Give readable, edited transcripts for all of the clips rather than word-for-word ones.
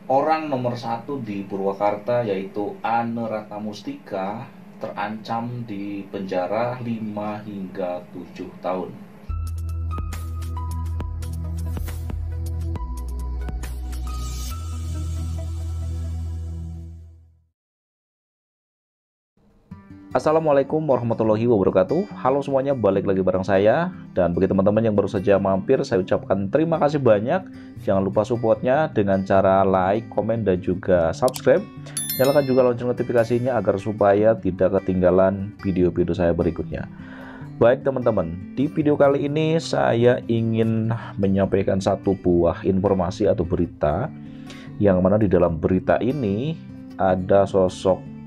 Orang nomor satu di Purwakarta yaitu Ane Ratnamustika terancam di penjara 5 hingga 7 tahun. Assalamualaikum warahmatullahi wabarakatuh. Halo semuanya, balik lagi bareng saya. Dan bagi teman-teman yang baru saja mampir, saya ucapkan terima kasih banyak. Jangan lupa supportnya dengan cara like, komen, dan juga subscribe. Nyalakan juga lonceng notifikasinya agar supaya tidak ketinggalan video-video saya berikutnya. Baik teman-teman, di video kali ini saya ingin menyampaikan satu buah informasi atau berita, yang mana di dalam berita ini ada sosok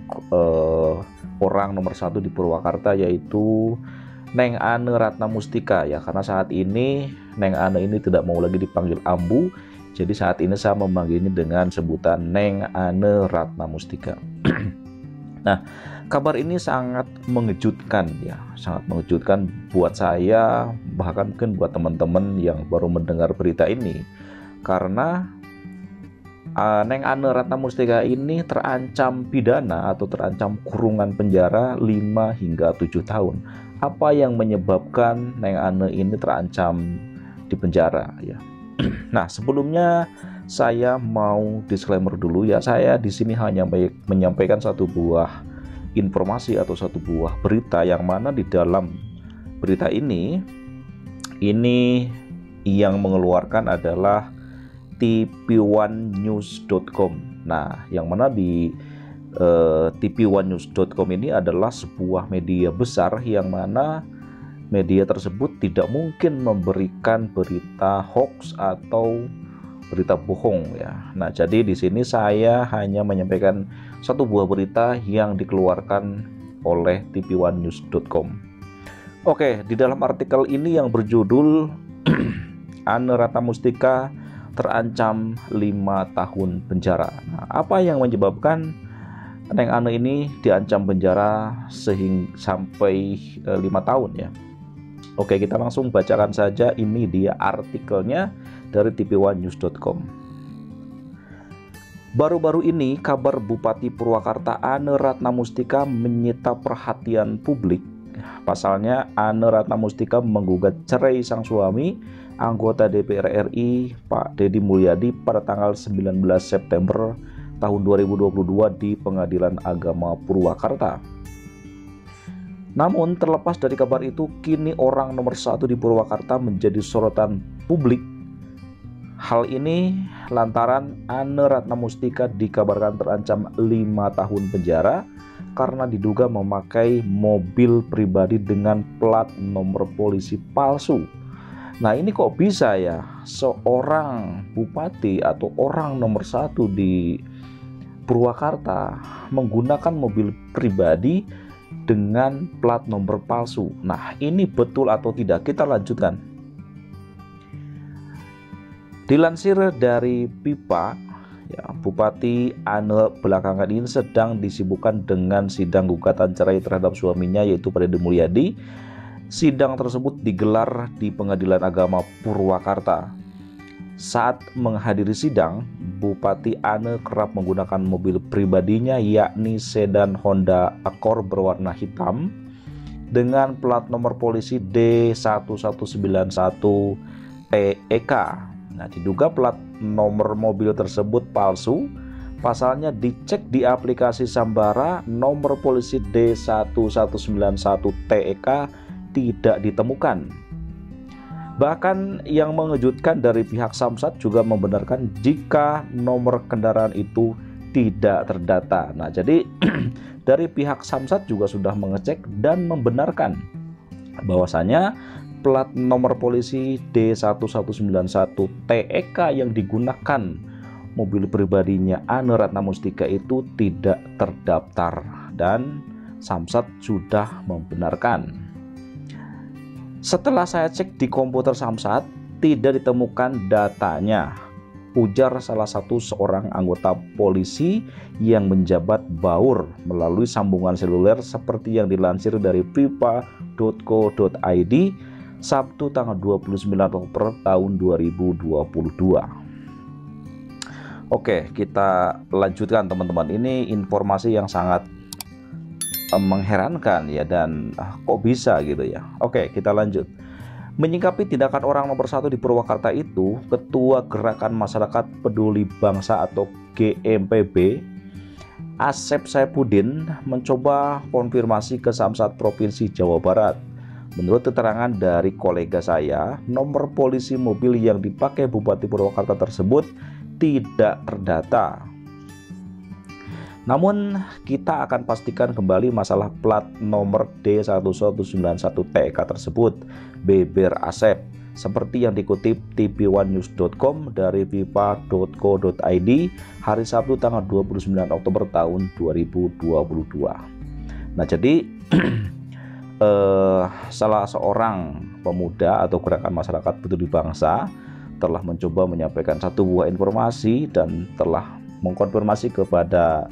orang nomor satu di Purwakarta, yaitu Neng Ane Ratnamustika ya. Karena saat ini Neng Ane ini tidak mau lagi dipanggil Ambu, jadi saat ini saya memanggilnya dengan sebutan Neng Ane Ratnamustika. Nah, kabar ini sangat mengejutkan ya, sangat mengejutkan buat saya, bahkan mungkin buat teman-teman yang baru mendengar berita ini. Karena Neng Ane Ratnamustika ini terancam pidana atau terancam kurungan penjara 5 hingga 7 tahun. Apa yang menyebabkan Neng Ane ini terancam di penjara ya? Nah, sebelumnya saya mau disclaimer dulu ya. Saya di sini hanya menyampaikan satu buah informasi atau satu buah berita, yang mana di dalam berita ini yang mengeluarkan adalah tv1news.com. Nah, yang mana di tv1news.com ini adalah sebuah media besar, yang mana media tersebut tidak mungkin memberikan berita hoax atau berita bohong ya. Nah, jadi di sini saya hanya menyampaikan satu buah berita yang dikeluarkan oleh tv1news.com. Oke, di dalam artikel ini yang berjudul Ane Ratnamustika terancam 5 tahun penjara. Nah, apa yang menyebabkan Neng Ane ini diancam penjara sampai 5 tahun ya? Oke, kita langsung bacakan saja. Ini dia artikelnya dari tv1news.com. Baru-baru ini kabar Bupati Purwakarta Ane Ratnamustika menyita perhatian publik. Pasalnya, Ane Ratnamustika menggugat cerai sang suami, anggota DPR RI Pak Deddy Mulyadi, pada tanggal 19 September tahun 2022 di Pengadilan Agama Purwakarta. Namun terlepas dari kabar itu, kini orang nomor satu di Purwakarta menjadi sorotan publik. Hal ini lantaran Ane Ratnamustika dikabarkan terancam 5 tahun penjara karena diduga memakai mobil pribadi dengan plat nomor polisi palsu. Nah, ini kok bisa ya seorang bupati atau orang nomor satu di Purwakarta menggunakan mobil pribadi dengan plat nomor palsu. Nah, ini betul atau tidak? Kita lanjutkan. Dilansir dari Pipa ya, Bupati Ane belakangan ini sedang disibukkan dengan sidang gugatan cerai terhadap suaminya, yaitu Pak Deddy Mulyadi. Sidang tersebut digelar di Pengadilan Agama Purwakarta. Saat menghadiri sidang, Bupati Ane kerap menggunakan mobil pribadinya, yakni sedan Honda Accord berwarna hitam dengan plat nomor polisi D1191 TEK. Nah, diduga plat nomor mobil tersebut palsu. Pasalnya, dicek di aplikasi Sambara, nomor polisi D1191 TEK tidak ditemukan. Bahkan yang mengejutkan, dari pihak Samsat juga membenarkan jika nomor kendaraan itu tidak terdata. Nah, jadi dari pihak Samsat juga sudah mengecek dan membenarkan bahwasanya plat nomor polisi D1191 TEK yang digunakan mobil pribadinya Ane Ratnamustika itu tidak terdaftar, dan Samsat sudah membenarkan. Setelah saya cek di komputer Samsat, tidak ditemukan datanya, ujar salah satu seorang anggota polisi yang menjabat baur melalui sambungan seluler, seperti yang dilansir dari pipa.co.id Sabtu tanggal 29 Oktober tahun 2022. Oke, kita lanjutkan teman-teman. Ini informasi yang sangat mengherankan ya, dan kok bisa gitu ya. Oke, kita lanjut. Menyikapi tindakan orang nomor 1 di Purwakarta itu, Ketua Gerakan Masyarakat Peduli Bangsa atau GMPB, Asep Saifuddin, mencoba konfirmasi ke Samsat Provinsi Jawa Barat. Menurut keterangan dari kolega saya, nomor polisi mobil yang dipakai Bupati Purwakarta tersebut tidak terdata. Namun kita akan pastikan kembali masalah plat nomor D1191TK tersebut, beber Asep, seperti yang dikutip tv1news.com dari vipa.co.id hari Sabtu tanggal 29 Oktober tahun 2022. Nah, jadi salah seorang pemuda atau gerakan masyarakat peduli bangsa telah mencoba menyampaikan satu buah informasi dan telah mengkonfirmasi kepada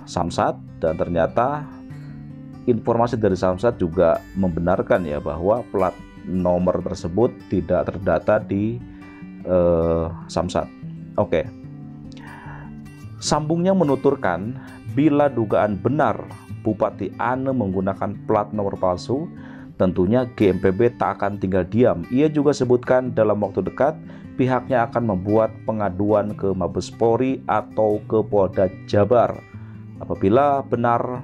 Samsat, dan ternyata informasi dari Samsat juga membenarkan ya bahwa plat nomor tersebut tidak terdata di Samsat. Oke. Sambungnya menuturkan, bila dugaan benar Bupati Ane menggunakan plat nomor palsu, tentunya GMPB tak akan tinggal diam. Ia juga sebutkan dalam waktu dekat pihaknya akan membuat pengaduan ke Mabes Polri atau ke Polda Jabar apabila benar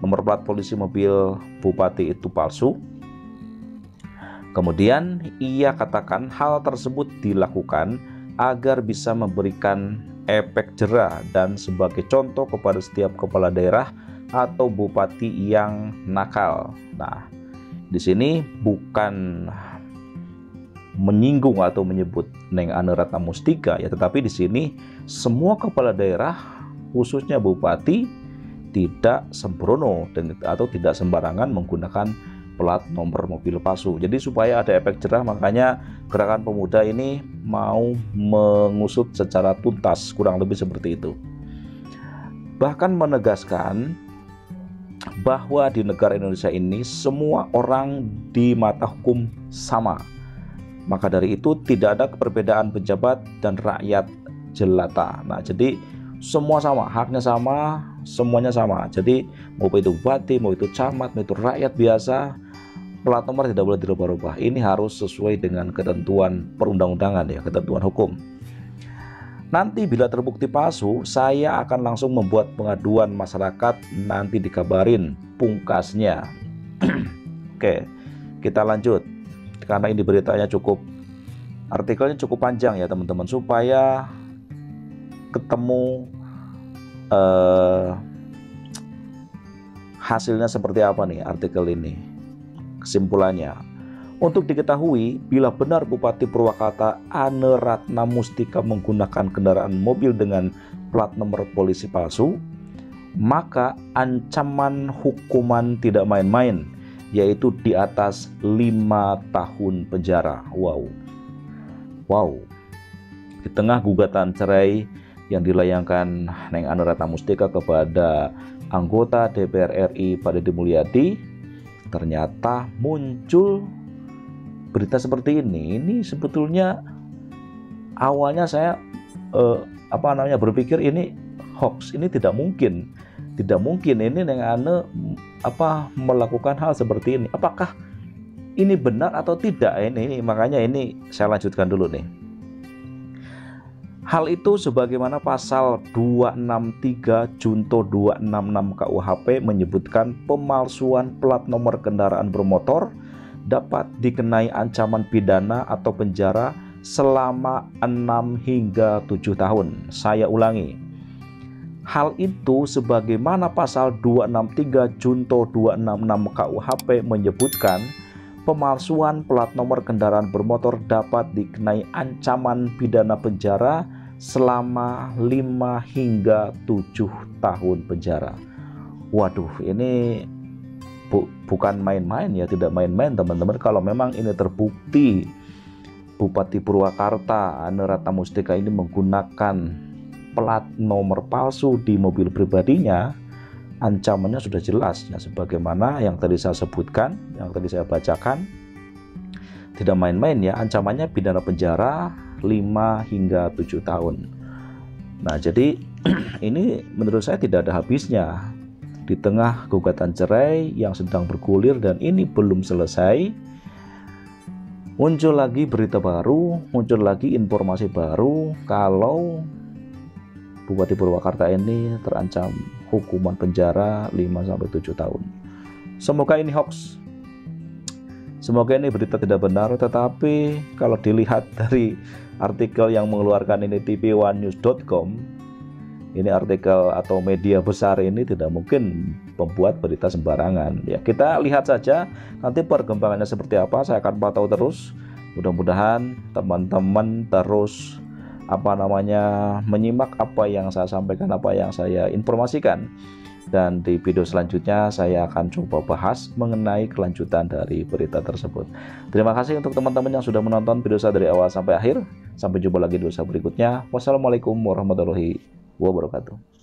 nomor plat polisi mobil Bupati itu palsu. Kemudian ia katakan hal tersebut dilakukan agar bisa memberikan efek jera dan sebagai contoh kepada setiap kepala daerah atau bupati yang nakal. Nah, di sini bukan menyinggung atau menyebut Neng Ane Ratna Mustika ya, tetapi di sini semua kepala daerah khususnya bupati tidak sembrono atau tidak sembarangan menggunakan plat nomor mobil palsu. Jadi supaya ada efek jerah, makanya gerakan pemuda ini mau mengusut secara tuntas, kurang lebih seperti itu. Bahkan menegaskan bahwa di negara Indonesia ini semua orang di mata hukum sama. Maka dari itu tidak ada perbedaan pejabat dan rakyat jelata. Nah, jadi semua sama, haknya sama, semuanya sama. Jadi mau itu bupati, mau itu camat, mau itu rakyat biasa, plat nomor tidak boleh dirubah-rubah. Ini harus sesuai dengan ketentuan perundang-undangan ya, ketentuan hukum. Nanti bila terbukti palsu, saya akan langsung membuat pengaduan masyarakat, nanti dikabarin pungkasnya. Oke, kita lanjut. Karena ini beritanya artikelnya cukup panjang ya teman-teman, supaya ketemu hasilnya seperti apa nih artikel ini. Kesimpulannya, untuk diketahui bila benar Bupati Purwakarta Ane Ratna Mustika menggunakan kendaraan mobil dengan plat nomor polisi palsu, maka ancaman hukuman tidak main-main, yaitu di atas 5 tahun penjara. Wow. Di tengah gugatan cerai yang dilayangkan Neng Ane Ratna Mustika kepada anggota DPR RI Pak Deddy Mulyadi, ternyata muncul berita seperti ini. Ini sebetulnya awalnya saya berpikir ini hoax, ini tidak mungkin ini Neng Ane melakukan hal seperti ini. Apakah ini benar atau tidak? Ini makanya ini saya lanjutkan dulu nih. Hal itu sebagaimana pasal 263 junto 266 KUHP menyebutkan pemalsuan plat nomor kendaraan bermotor dapat dikenai ancaman pidana atau penjara selama 6 hingga 7 tahun. Saya ulangi. Hal itu sebagaimana pasal 263 junto 266 KUHP menyebutkan pemalsuan plat nomor kendaraan bermotor dapat dikenai ancaman pidana penjara selama 5 hingga 7 tahun penjara. Waduh, ini bukan main-main ya, tidak main-main teman-teman. Kalau memang ini terbukti Bupati Purwakarta Ane Ratna Mustika ini menggunakan plat nomor palsu di mobil pribadinya, ancamannya sudah jelas ya, sebagaimana yang tadi saya sebutkan, yang tadi saya bacakan. Tidak main-main ya, ancamannya pidana penjara 5 hingga 7 tahun. Nah, jadi ini menurut saya tidak ada habisnya. Di tengah gugatan cerai yang sedang bergulir dan ini belum selesai, muncul lagi berita baru, muncul lagi informasi baru kalau Bupati Purwakarta ini terancam hukuman penjara 5-7 tahun. Semoga ini hoax. Semoga ini berita tidak benar, tetapi kalau dilihat dari artikel yang mengeluarkan ini tv1news.com, ini artikel atau media besar ini tidak mungkin membuat berita sembarangan. Ya, kita lihat saja nanti perkembangannya seperti apa. Saya akan pantau terus. Mudah-mudahan teman-teman terus menyimak apa yang saya sampaikan, apa yang saya informasikan. Dan di video selanjutnya saya akan coba bahas mengenai kelanjutan dari berita tersebut. Terima kasih untuk teman-teman yang sudah menonton video saya dari awal sampai akhir. Sampai jumpa lagi di video berikutnya. Wassalamualaikum warahmatullahi wabarakatuh.